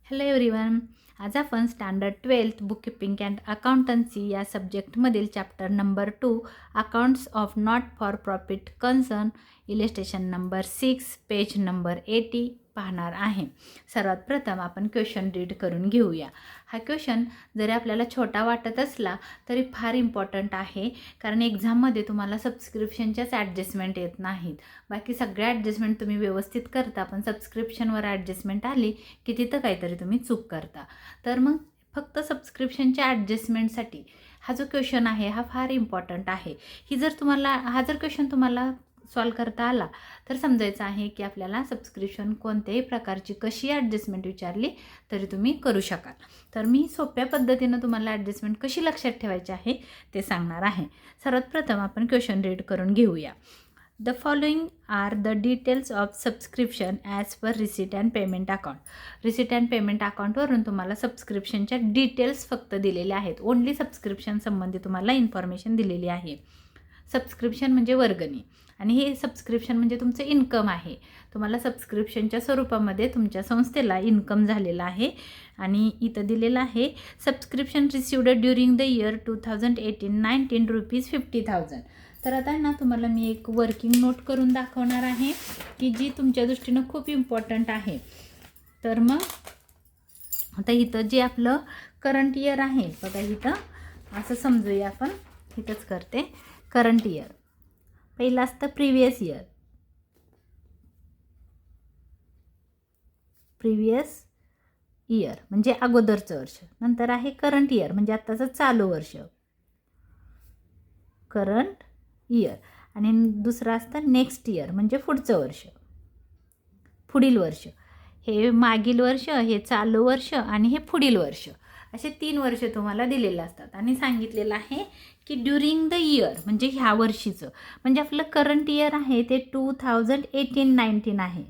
Hello everyone. आज आपण standard 12th bookkeeping and accountancy या सब्जेक्टमधील chapter number 2 accounts of not for profit concern illustration number 6 page number 80 पाहणार आहे. सर्वात प्रथम आपण क्वेश्चन रीड करून घेऊया. हा क्वेश्चन जरी आपल्याला छोटा वाटत असला तरी फार इम्पॉर्टंट आहे, कारण एक्झाममध्ये तुम्हाला सबस्क्रिप्शनच्याच ॲडजस्टमेंट येत नाहीत. बाकी सगळ्या ॲडजस्टमेंट तुम्ही व्यवस्थित करता, पण सबस्क्रिप्शनवर ॲडजस्टमेंट आली की तिथं काहीतरी तुम्ही चूक करता. तर मग फक्त सबस्क्रिप्शनच्या ॲडजस्टमेंटसाठी हा जो क्वेश्चन आहे हा फार इम्पॉर्टंट आहे. हा जर क्वेश्चन तुम्हाला सॉल्व करता आला तर समजायचं आहे की आपल्याला सबस्क्रिप्शन कोणत्याही प्रकारची कशी ॲडजस्टमेंट विचारली तरी तुम्ही करू शकाल. तर मी सोप्या पद्धतीनं तुम्हाला ॲडजस्टमेंट कशी लक्षात ठेवायची आहे ते सांगणार आहे. सर्वात प्रथम आपण क्वेश्चन रीड करून घेऊया. The following are the details of subscription as per receipt and payment account. Receipt and payment account वरून तुम्हाला सबस्क्रिप्शनच्या डिटेल्स फक्त दिलेले आहेत. ओनली सबस्क्रिप्शन संबंधी तुम्हाला इन्फॉर्मेशन दिलेली आहे. सबस्क्रिप्शन म्हणजे वर्गणी आणि हे सबस्क्रिप्शन म्हणजे तुमचं इन्कम आहे. तुम्हाला सबस्क्रिप्शनच्या स्वरूपामध्ये तुमच्या संस्थेला इन्कम झालेला आहे आणि इथं दिलेलं आहे subscription received during the year 2018-19 ₹50,000. तर आता ना तुम्हाला मी एक वर्किंग नोट करून दाखवणार आहे की जी तुमच्या दृष्टीनं खूप इम्पॉर्टंट आहे. तर मग आता इथं जे आपलं करंट इयर आहे बघा, इथं असं समजूया आपण, इथंच करते. करंट इयर पहिलं असतं प्रिव्हियस इयर म्हणजे अगोदरचं वर्ष. नंतर आहे करंट इयर म्हणजे आत्ताचं चालू वर्ष, करंट इयर. आणि दुसरं असतं नेक्स्ट इयर म्हणजे पुढचं वर्ष, पुढील वर्ष. हे मागील वर्ष, हे चालू वर्ष आणि हे पुढील वर्ष, असे 3 वर्ष तुम्हाला दिलेले असतात. आणि सांगितलेलं आहे की ड्युरिंग द इयर म्हणजे ह्या वर्षीचं, म्हणजे आपलं करंट इयर आहे ते 2018-19 आहे.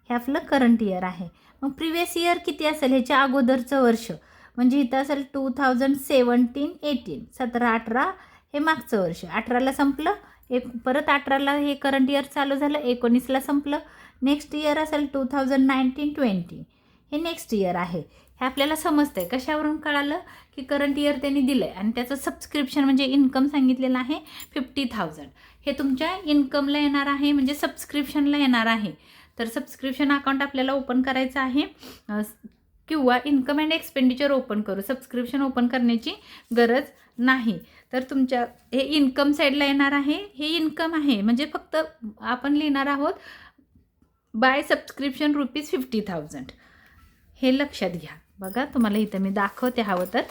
हे आपलं करंट इयर आहे. मग प्रिव्हियस इयर किती असेल, ह्याच्या अगोदरचं वर्ष म्हणजे इथं असेल 2017-18, 17-18 हे मागचं वर्ष. 18ला संपलं, परत 18ला हे करंट इयर चालू झालं, 19ला संपलं. नेक्स्ट इयर असेल 2019-20, हे नेक्स्ट इयर आहे. हे आपल्याला समजतं आहे. कशावरून कळालं की करंट इयर त्यांनी दिलं आहे आणि त्याचं सबस्क्रिप्शन म्हणजे इन्कम सांगितलेलं आहे 50,000. हे तुमच्या इन्कमला येणार आहे म्हणजे सबस्क्रिप्शनला येणार आहे. तर सबस्क्रिप्शन अकाउंट आपल्याला ओपन करायचं आहे किंवा इन्कम अँड एक्सपेंडिचर ओपन करू. सबस्क्रिप्शन ओपन करण्याची गरज नाही. तर तुमच्या हे इन्कम साईडला येणार आहे. हे इन्कम आहे म्हणजे फक्त आपण लिहिणार आहोत बाय सबस्क्रिप्शन ₹50,000. हे लक्षात घ्या. बघा तुम्हाला इथं मी दाखवते हवं तर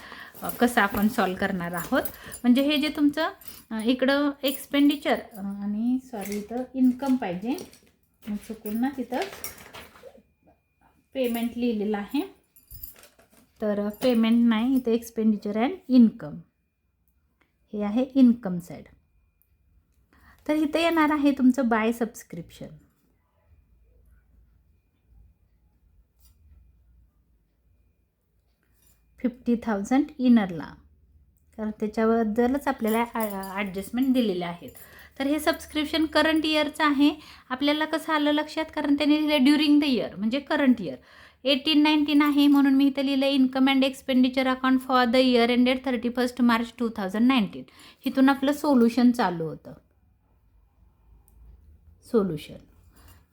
कसं आपण सॉल्व करणार आहोत. म्हणजे हे जे तुमचं इकडं एक्सपेंडिचर आणि इथं इन्कम पाहिजे, चुकून ना तिथं पेमेंट लिहिलेलं आहे. तर पेमेंट नाही, इथं एक्सपेंडिचर अँड इन्कम हे आहे इन्कम साईड. तर इथं येणार आहे तुमचं बाय सबस्क्रिप्शन. $50,000 इनरला, कारण त्याच्याबद्दलच आपल्याला ॲडजस्टमेंट दिलेले आहेत. तर हे सबस्क्रिप्शन करंट इयरचं आहे. आपल्याला कसं आलं लक्षात, कारण त्यांनी लिहिलं ड्युरिंग द इयर म्हणजे करंट इयर 18-19 आहे, म्हणून मी इथं लिहिलं income and expenditure account for the year ended 31 March 2019. इथून आपलं सोल्युशन चालू होतं, सोल्युशन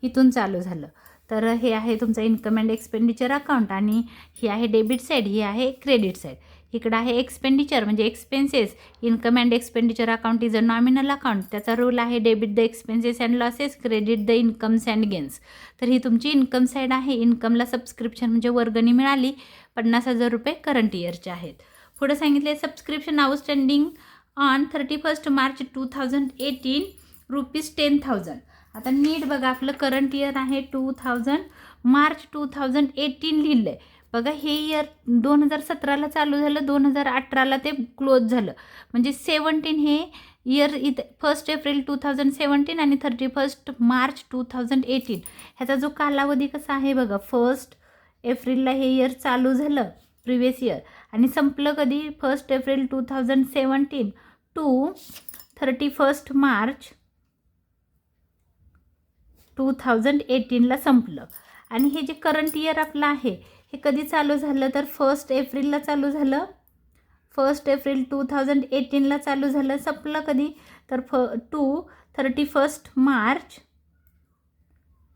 इथून चालू झालं. तर हे आहे तुमचं इन्कम अँड एक्सपेंडिचर अकाउंट आणि ही आहे डेबिट साईड, ही आहे क्रेडिट साईड. इकडं आहे एक्सपेंडिचर म्हणजे expenses. Income and expenditure account is a nominal account. त्याचा रूल आहे debit the expenses and losses, credit the incomes and gains. तर ही तुमची इन्कम साईड आहे. इन्कमला सबस्क्रिप्शन म्हणजे वर्गणी मिळाली, ₹50,000 करंट इयरचे आहेत. पुढं सांगितले सबस्क्रिप्शन आउटस्टँडिंग ऑन 31 मार्च 2018 ₹10,000. आता नीट बघा, आपलं करंट इयर आहे 2000 मार्च 2018 लिहिलं आहे. बघा हे इयर 2017ला चालू झालं, 2018ला ते क्लोज झालं. म्हणजे 17 हे इयर इथं 1 एप्रिल 2017 आणि 31 मार्च 2018 ह्याचा जो कालावधी कसा आहे बघा. 1 एप्रिलला हे इयर चालू झालं प्रिव्हियस इयर आणि संपलं कधी 1 एप्रिल 2017 टू 31 मार्च 2018ला संपलं. आणि हे जे करंट इयर आपलं आहे हे कधी चालू झालं तर 1 एप्रिलला चालू झालं. 1 एप्रिल 2018ला चालू झालं. संपलं कधी तर 31 मार्च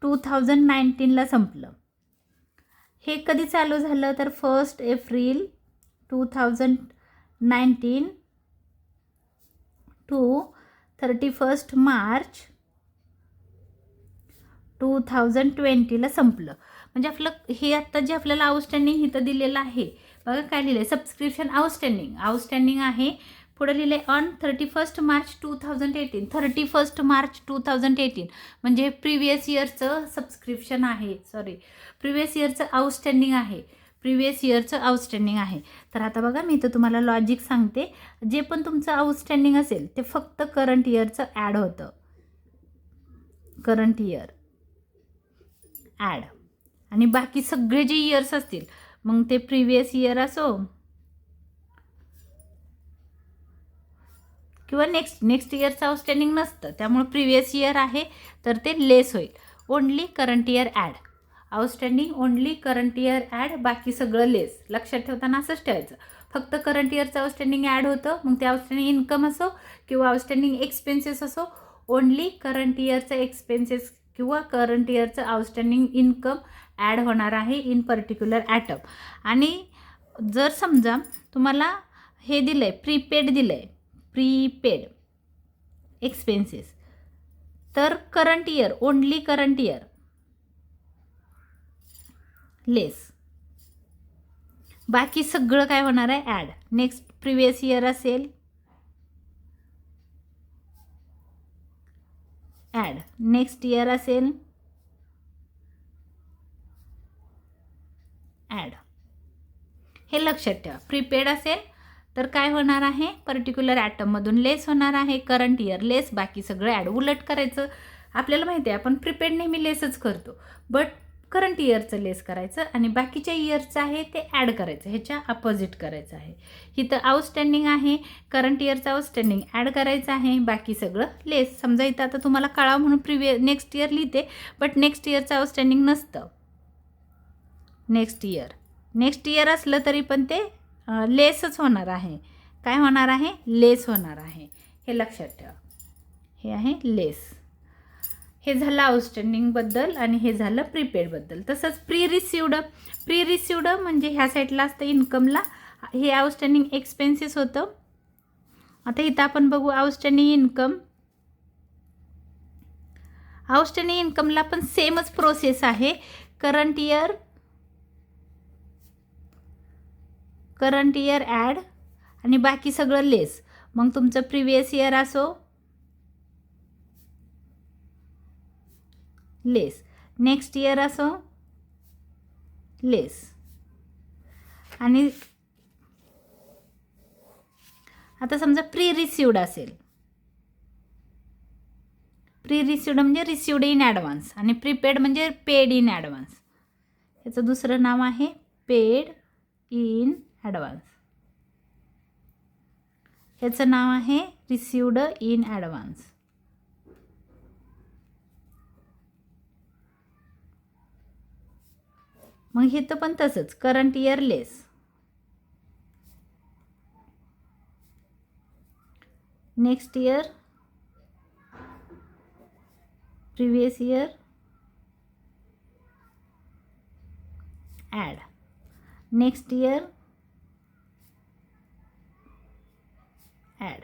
2019ला संपलं. हे कधी चालू झालं तर 1 एप्रिल 2019 टू 31 मार्च 2020ला संपलं. म्हणजे आपलं हे आत्ता जे आपल्याला आउटस्टँडिंग इथं दिलेलं आहे बघा काय लिहिलं आहे, सबस्क्रिप्शन आउटस्टँडिंग आहे. पुढे लिहिले ऑन 31 मार्च 2018. 31 मार्च 2018 म्हणजे प्रिव्हियस इयरचं सबस्क्रिप्शन आहे, प्रिव्हियस इयरचं आउटस्टँडिंग आहे. तर आता बघा मी तर तुम्हाला लॉजिक सांगते. जे पण तुमचं आउटस्टँडिंग असेल ते फक्त करंट इयरचं ॲड होतं. करंट इयर ॲड आणि बाकी सगळे जे इयर्स असतील मग ते प्रिव्हियस इयर असो किंवा नेक्स्ट इयरचं आउटस्टँडिंग नसतं, त्यामुळे प्रिव्हियस इयर आहे तर ते लेस होईल. Only current year add, outstanding only current year add, बाकी सगळं लेस. लक्षात ठेवताना असंच ठेवायचं. फक्त करंट इयरचं आउटस्टँडिंग ॲड होतं, मग ते आउटस्टँडिंग इन्कम असो किंवा आउटस्टँडिंग एक्सपेन्सेस असो, ओनली करंट इयरचं एक्सपेन्सेस किंवा करंट इयरचं आउटस्टँडिंग इन्कम ॲड होणार आहे इन पर्टिक्युलर ॲटम. आणि जर समजा तुम्हाला हे दिलं आहे, प्रीपेड दिलं आहे, प्रीपेड एक्सपेन्सेस, तर current year only current year less, बाकी सगळं काय होणार आहे ॲड. नेक्स्ट प्रिव्हियस इयर असेल ॲड, नेक्स्ट इयर असेल ॲड. हे लक्षात ठेवा. प्रीपेड असेल तर काय होणार आहे, पर्टिक्युलर ॲटममधून लेस होणार आहे, करंट इयर लेस, बाकी सगळं ॲड. उलट करायचं. आपल्याला माहिती आहे आपण प्रीपेड नेहमी लेसच करतो, बट करंट इयरचं लेस करायचं आणि बाकीच्या इयरचं आहे ते ॲड करायचं, ह्याच्या अपोजिट करायचं आहे. इथं आउटस्टँडिंग आहे, करंट इयरचं आउटस्टँडिंग ॲड करायचं आहे, बाकी सगळं लेस. समजा इथं आता तुम्हाला कळावं म्हणून नेक्स्ट इयर लिहिते, बट नेक्स्ट इयरचं आउटस्टँडिंग नसतं. नेक्स्ट इयर असलं तरी पण ते लेसच होणार आहे. काय होणार आहे, लेस होणार आहे. हे लक्षात ठेवा. हे आहे लेस. हे झालं आउटस्टँडिंगबद्दल आणि हे झालं प्रीपेडबद्दल. तसंच प्री रिसिवड म्हणजे ह्या साईडला असतं इन्कमला, हे आउटस्टँडिंग एक्सपेन्सेस होतं. आता इथं आपण बघू आउटस्टँडिंग इन्कमला पण सेमच प्रोसेस आहे. करंट इयर ॲड आणि बाकी सगळं लेस. मग तुमचं प्रिव्हियस इयर असो लेस, नेक्स्ट इयर असो लेस. आणि आता समजा प्री रिसिवड असेल, प्री रिसिवड म्हणजे रिसिवड इन ॲडव्हान्स आणि प्रीपेड म्हणजे पेड इन ॲडव्हान्स. याचं दुसरं नाव आहे पेड इन ॲडव्हान्स. ह्याचं नाव आहे रिसिवड इन ॲडव्हान्स. मग हे तर पण तसंच current year less, next year previous year add, next year add.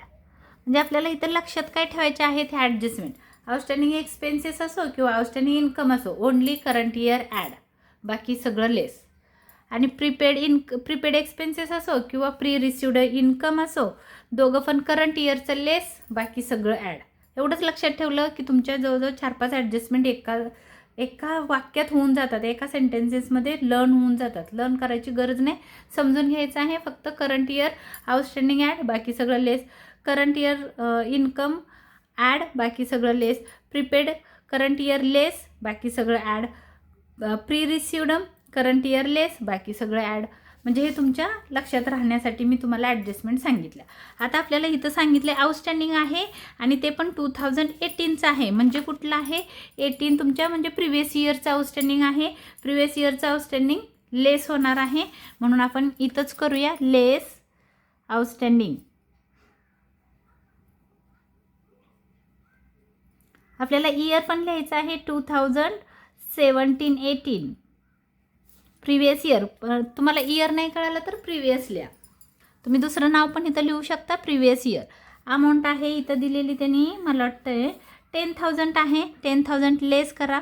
म्हणजे आपल्याला इथं लक्षात काय ठेवायचे आहेत हे ॲडजस्टमेंट. आउटस्टँडिंग एक्सपेन्सेस असो किंवा आउटस्टँडिंग इन्कम असो, ओनली करंट इयर ॲड, बाकी सगळं लेस. आणि प्रीपेड एक्सपेन्सेस असो किंवा प्री रिसिवड इन्कम असो, दोघं पण करंट इयरचं लेस, बाकी सगळं ॲड. एवढंच लक्षात ठेवलं की तुमच्या जवळजवळ 4-5 ॲडजस्टमेंट एका वाक्यात होऊन जातात, एका सेंटेन्सेसमध्ये लर्न होऊन जातात. लर्न करायची गरज नाही, समजून घ्यायचं आहे फक्त. करंट इयर आउटस्टँडिंग ॲड, बाकी सगळं less. Current year income add, बाकी सगळं less. Prepaid current year less, बाकी सगळं add. Pre received current year less, बाकी सगळं ॲड. म्हणजे हे तुमच्या लक्षात राहण्यासाठी मी तुम्हाला ॲडजस्टमेंट सांगितलं. आता आपल्याला इथं सांगितले आउटस्टँडिंग आहे आणि ते पण 2018चं आहे. म्हणजे कुठलं आहे 18 तुमच्या म्हणजे प्रिव्हियस इयरचं आउटस्टँडिंग आहे. प्रिव्हियस इयरचं आउटस्टँडिंग लेस होणार आहे म्हणून आपण इथंच करूया लेस आउटस्टँडिंग. आपल्याला इयर पण लिहायचं आहे 2017-18 प्रिव्हियस इयर. तुम्हाला इयर नाही कळालं तर प्रिव्हियस लिहा. तुम्ही दुसरं नाव पण इथं लिहू शकता प्रिव्हियस इयर. अमाऊंट आहे इथं दिलेली त्यांनी मला वाटतं 10,000 आहे. 10,000 लेस करा.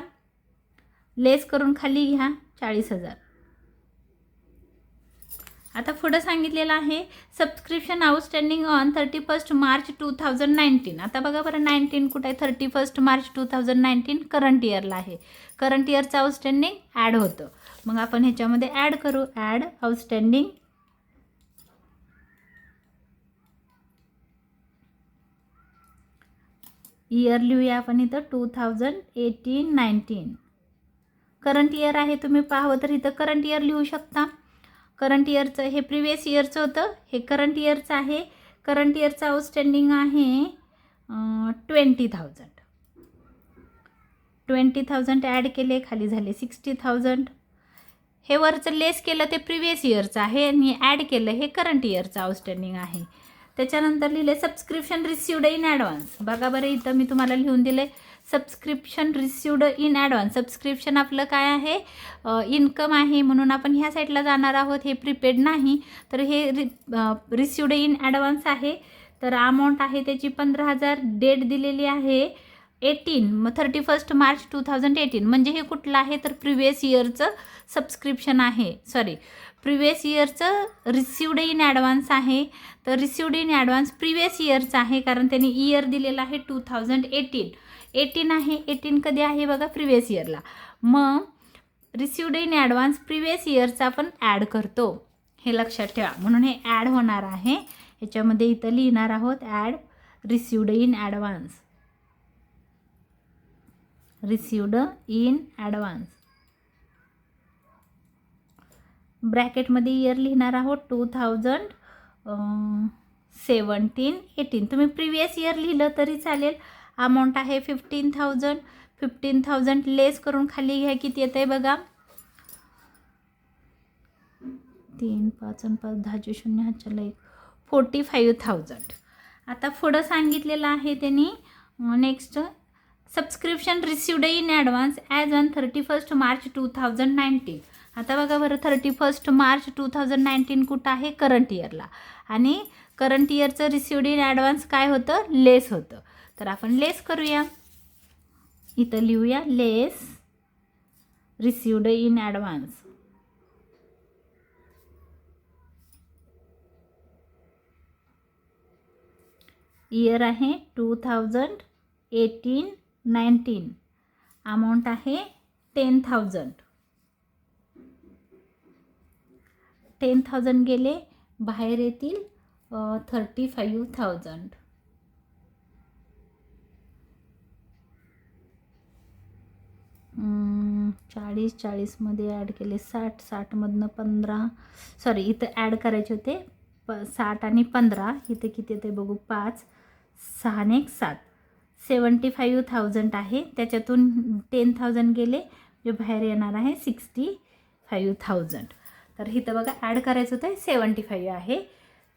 लेस करून खाली घ्या 40,000. आता पुढं सांगितलेलं आहे सबस्क्रिप्शन आउटस्टँडिंग ऑन 31 मार्च 2019. आता बघा बरं 19 कुठं आहे 31 मार्च 2019 करंट इयरला आहे. करंट इयरचं आउटस्टँडिंग ॲड होतं. मग आपण ह्याच्यामध्ये ॲड करू. ॲड आउटस्टँडिंग इयर लिहूया आपण इथं 2018-19 करंट इयर आहे. तुम्ही पाहावं तर इथं करंट इयर लिहू शकता. करंट इयरचं हे प्रिव्हियस इयरचं होतं, हे करंट इयरचं आहे. करंट इयरचं आउटस्टँडिंग आहे 20,000. 20,000 ॲड केले खाली झाले 60,000. हे वरचं लेस केलं ते प्रिव्हियस इयरचं आहे आणि ॲड केलं हे करंट इयरचं आउटस्टँडिंग आहे. त्याच्यानंतर लिहिले सबस्क्रिप्शन रिसिव्ड इन ॲडव्हान्स. बघा बरं इथं मी तुम्हाला लिहून दिले subscription received in advance. Subscription आपलं काय आहे इन्कम आहे म्हणून आपण ह्या साईडला जाणार आहोत. हे प्रीपेड नाही तर हे रिसिव्ड इन ॲडव्हान्स आहे. तर अमाऊंट आहे त्याची 15,000. डेट दिलेली आहे 18 मग 31 मार्च 2018. म्हणजे हे कुठलं आहे तर प्रिव्हियस इयरचं सबस्क्रिप्शन आहे. सॉरी प्रिव्हियस इयरचं रिसिव्ड इन ॲडव्हान्स आहे. तर रिसिव्ड इन ॲडव्हान्स प्रिव्हियस इयरचं आहे कारण त्यांनी इयर दिलेलं आहे 2018. 18 आहे. 18 कधी आहे बघा प्रिव्हियस इयरला. मग रिसिव्ड इन ॲडव्हान्स प्रिव्हियस इयरचा आपण ॲड करतो हे लक्षात ठेवा. म्हणून हे ॲड होणार आहे. ह्याच्यामध्ये इथं लिहिणार आहोत add received in advance. Received in advance ब्रॅकेटमध्ये इयर लिहिणार आहोत 2017-18. तुम्ही प्रिव्हियस इयर लिहिलं तरी चालेल. अमाऊंट आहे 15,000. 15,000 लेस करून खाली घ्या किती येतं आहे बघा 3 5 आणि 5 10 0 ह्याच्याला 45,000. आता पुढं सांगितलेलं आहे त्यांनी next subscription received in advance as on 31 March 2019. आता बघा बरं 31 मार्च 2019 कुठं आहे करंट इयरला आणि करंट इयरचं रिसिव्ड इन ॲडव्हान्स काय होतं लेस होतं. तर आपण लेस करूया. इथं लिहूया लेस रिसिव्ड इन ॲडव्हान्स. इयर आहे 2018-19. अमाऊंट आहे 10,000. 10,000 गेले बाहेर येतील 35,000. चाळीस 40मध्ये ॲड केले 60. 60मधनं 15 सॉरी इथं ॲड करायचे होते 60 आणि 15. इथे किती येते बघू 5 6 आणि 1 7. 75,000 आहे. त्याच्यातून 10,000 गेले जे बाहेर येणार आहे 65,000. तर इथं बघा ॲड करायचं होतं 75 आहे.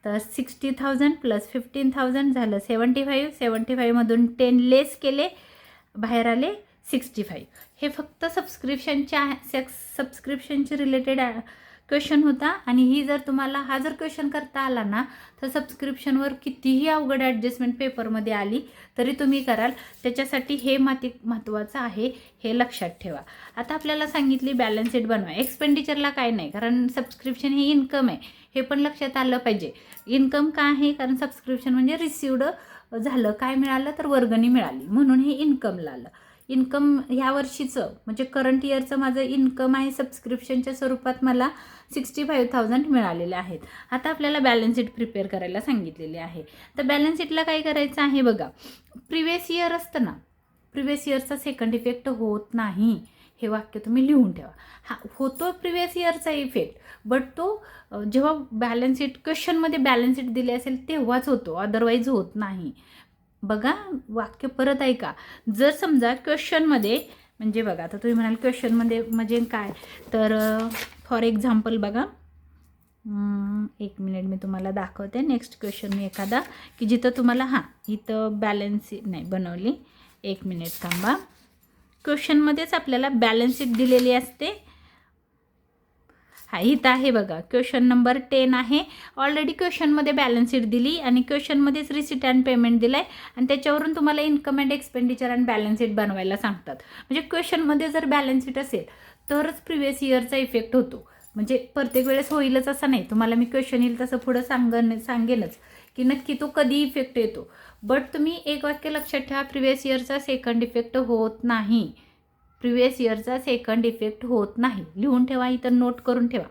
तर 60,000 प्लस 15,000 झालं 75. 75मधून 10 लेस केले बाहेर आले 65. हे फक्त सबस्क्रिप्शनचे रिलेटेड क्वेश्चन होता. आणि ही जर तुम्हाला हा जर क्वेश्चन करता आला ना तर सबस्क्रिप्शनवर कितीही अवघड ॲडजस्टमेंट पेपरमध्ये आली तरी तुम्ही कराल. त्याच्यासाठी हे महत्त्वाचं आहे हे लक्षात ठेवा. आता आपल्याला सांगितली बॅलन्स शीट बनवा. एक्सपेंडिचरला काय नाही कारण सबस्क्रिप्शन हे इन्कम आहे हे पण लक्षात आलं पाहिजे. इन्कम का आहे कारण सबस्क्रिप्शन म्हणजे रिसिव्ड झालं काय मिळालं तर वर्गणी मिळाली म्हणून हे इन्कमला आलं. इन्कम ह्या वर्षीचं म्हणजे करंट इयरचं माझं इन्कम आहे सबस्क्रिप्शनच्या स्वरूपात मला 65,000 मिळालेले आहेत. आता आपल्याला बॅलन्स शीट प्रिपेअर करायला सांगितलेले आहे. तर बॅलन्स शीटला काय करायचं आहे बघा प्रिव्हियस इयर असतं ना प्रिव्हियस इयरचा सेकंड इफेक्ट होत नाही हे वाक्य तुम्ही लिहून ठेवा. हा होतो प्रिवियस इयरचा इफेक्ट, बट तो जेव्हा बॅलन्स शीट क्वेश्चनमध्ये बॅलन्स शीट दिली असेल तेव्हाच होतो, अदरवाईज होत नाही. बघा वाक्य परत ऐका. जर समजा क्वेश्चनमध्ये म्हणजे बघा आता तुम्ही म्हणाल क्वेश्चनमध्ये म्हणजे काय, तर फॉर एक्झाम्पल बघा, एक मिनिट मी तुम्हाला दाखवते नेक्स्ट क्वेश्चन मी एखादा की जिथं तुम्हाला इथं बॅलन्स शीट नाही बनवली. एक मिनिट थांबा. क्वेश्चनमध्येच आपल्याला बॅलन्स शीट दिलेली असते. इथं आहे बघा, क्वेश्चन नंबर 10 आहे. ऑलरेडी क्वेश्चनमध्ये बॅलन्स शीट दिली आणि क्वेश्चनमध्येच रिसिट अँड पेमेंट दिलं आहे आणि त्याच्यावरून तुम्हाला income and expenditure and balance sheet बनवायला सांगतात. म्हणजे क्वेश्चनमध्ये जर बॅलन्स शीट असेल तरच प्रिवियस इयरचा इफेक्ट होतो. म्हणजे प्रत्येक वेळेस होईलच असं नाही. तुम्हाला मी क्वेश्चन येईल तसं पुढं सांगेनच की नक्की तो कधी इफेक्ट येतो. बट तुम्ही एक वाक्य लक्षात ठेवा, प्रिवियस इयरचा सेकंड इफेक्ट होत नाही. प्रिवियस इयरचा सेकंड इफेक्ट होत नाही. लिहून ठेवा, इथं नोट करून ठेवा.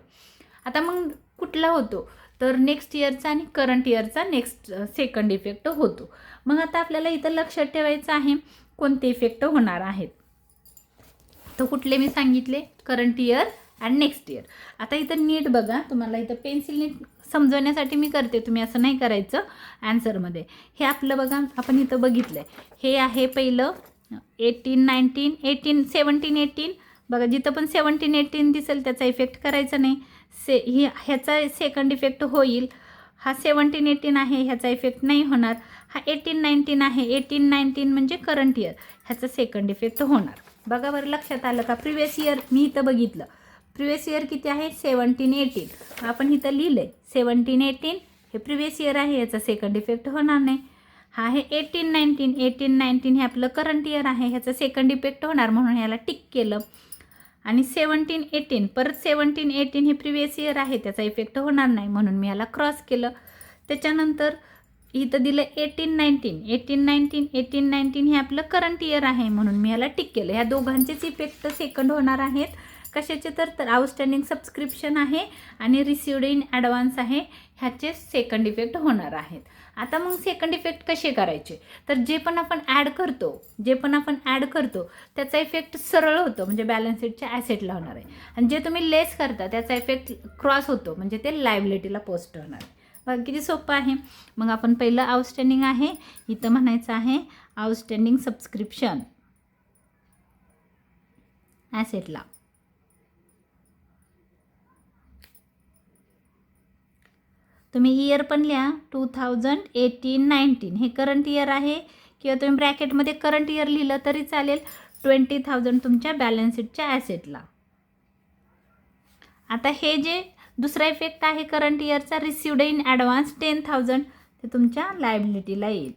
आता मग कुठला होतो, तर नेक्स्ट इयरचा आणि करंट इयरचा सेकंड इफेक्ट होतो. मग आता आपल्याला इथं लक्षात ठेवायचं आहे कोणते इफेक्ट होणार आहेत. तर कुठले मी सांगितले, current year and next year. आता इथं नीट बघा, तुम्हाला इथं पेन्सिल नीट समजवण्यासाठी मी करते, तुम्ही असं नाही करायचं ॲन्सरमध्ये. हे आपलं बघा, आपण इथं बघितलं आहे. हे आहे पहिलं 18, 19, 18, 17, 18. बघा जिथं पण 17, 18 दिसेल त्याचा इफेक्ट करायचा नाही. ह्याचा सेकंड इफेक्ट होईल. हा 17, 18 आहे, ह्याचा इफेक्ट नाही होणार. हा 18, 19 आहे, 18, 19 म्हणजे करंट इयर, ह्याचा सेकंड इफेक्ट होणार. बघा बरं लक्षात आलं का. प्रिवियस इयर मी इथं बघितलं, प्रिवियस इयर किती आहे 17, 18. आपण इथं लिहिलं आहे 17, 18 हे प्रिवियस इयर आहे, याचा सेकंड इफेक्ट होणार नाही. हा आहे 18, 19, 18, 19 हे आपलं करंट इयर आहे, ह्याचा सेकंड इफेक्ट होणार म्हणून याला टिक केलं. आणि 17, 18 परत 17, 18 हे प्रिवियस इयर आहे, त्याचा इफेक्ट होणार नाही म्हणून मी याला क्रॉस केलं. त्याच्यानंतर इथं दिलं 18, 19, 18, 19, 18, 19 हे आपलं करंट इयर आहे म्हणून मी याला टिक केलं. ह्या दोघांचेच इफेक्ट सेकंड होणार आहेत. कशाचे, तर आउटस्टँडिंग सबस्क्रिप्शन आहे आणि रिसिव्ड इन ॲडव्हान्स आहे, ह्याचे सेकंड इफेक्ट होणार आहेत. आता मग सेकंड इफेक्ट कसे करायचे, तर जे पण आपण ॲड करतो त्याचा इफेक्ट सरळ होतो, म्हणजे बॅलन्स शीटच्या ॲसेटला होणार आहे. आणि जे तुम्ही लेस करता त्याचा इफेक्ट क्रॉस होतो, म्हणजे ते लायबिलिटीला पोस्ट होणार आहे. बघा किती सोपं आहे. मग आपण पहिलं आउटस्टँडिंग आहे, इथं म्हणायचं आहे आउटस्टँडिंग सबस्क्रिप्शन ॲसेटला. तुम्ही इयर पण लिहा 2018, 19 हे करंट इयर आहे, किंवा तुम्ही ब्रॅकेटमध्ये करंट इयर लिहिलं तरी चालेल. 20,000 तुमच्या बॅलन्स शीटच्या ॲसेटला. आता हे जे दुसरा इफेक्ट आहे करंट इयरचा, रिसिव्ड इन ॲडव्हान्स 10,000 ते तुमच्या लायबिलिटीला येईल.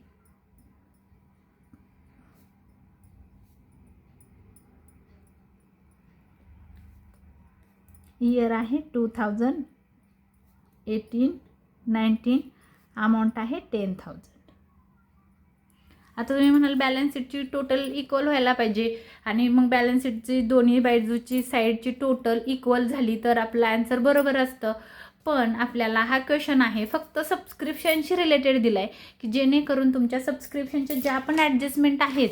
इयर आहे 2018, 19 अमाऊंट आहे 10,000. आता तुम्ही म्हणाल बॅलन्स शीटची टोटल इक्वल व्हायला पाहिजे आणि मग बॅलन्स शीटची दोन्ही बाजूची साईडची टोटल इक्वल झाली तर आपलं ॲन्सर बरोबर असतं. पण आपल्याला हा क्वेश्चन आहे फक्त सबस्क्रिप्शनशी रिलेटेड दिला आहे, की जेणेकरून तुमच्या सबस्क्रिप्शनच्या ज्या पण ॲडजस्टमेंट आहेत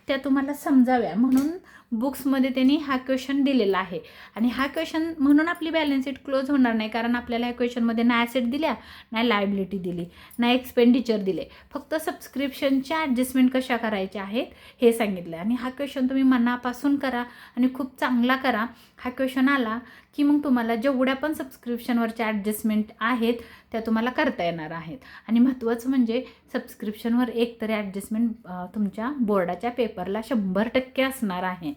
त्या तुम्हाला समजाव्या म्हणून बुक्समध्ये त्यांनी हा क्वेश्चन दिलेला आहे. आणि हा क्वेश्चन म्हणून आपली बॅलन्स शीट क्लोज होणार नाही, कारण आपल्याला ह्या क्वेश्चनमध्ये ना ॲसेट दिल्या, नाही लायबिलिटी दिली, ना एक्सपेंडिचर दिले, फक्त सबस्क्रिप्शनच्या ॲडजस्टमेंट कशा करायच्या आहेत हे सांगितलं. आणि हा क्वेश्चन तुम्ही मनापासून करा आणि खूप चांगला करा. हा क्वेश्चन आला की मग तुम्हाला जेवढ्या पण सबस्क्रिप्शनवरच्या ॲडजस्टमेंट आहेत त्या तुम्हाला करता येणार आहेत. आणि महत्त्वाचं म्हणजे सबस्क्रिप्शनवर एकतरी ॲडजस्टमेंट तुमच्या बोर्डाच्या पेपरला 100% असणार आहे.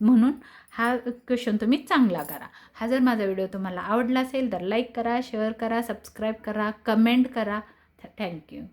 म्हणून हा क्वेश्चन तुम्ही चांगला करा. हा जर माझा व्हिडिओ तुम्हाला आवडला असेल तर लाईक करा, शेअर करा, सबस्क्राईब करा, कमेंट करा. थँक्यू.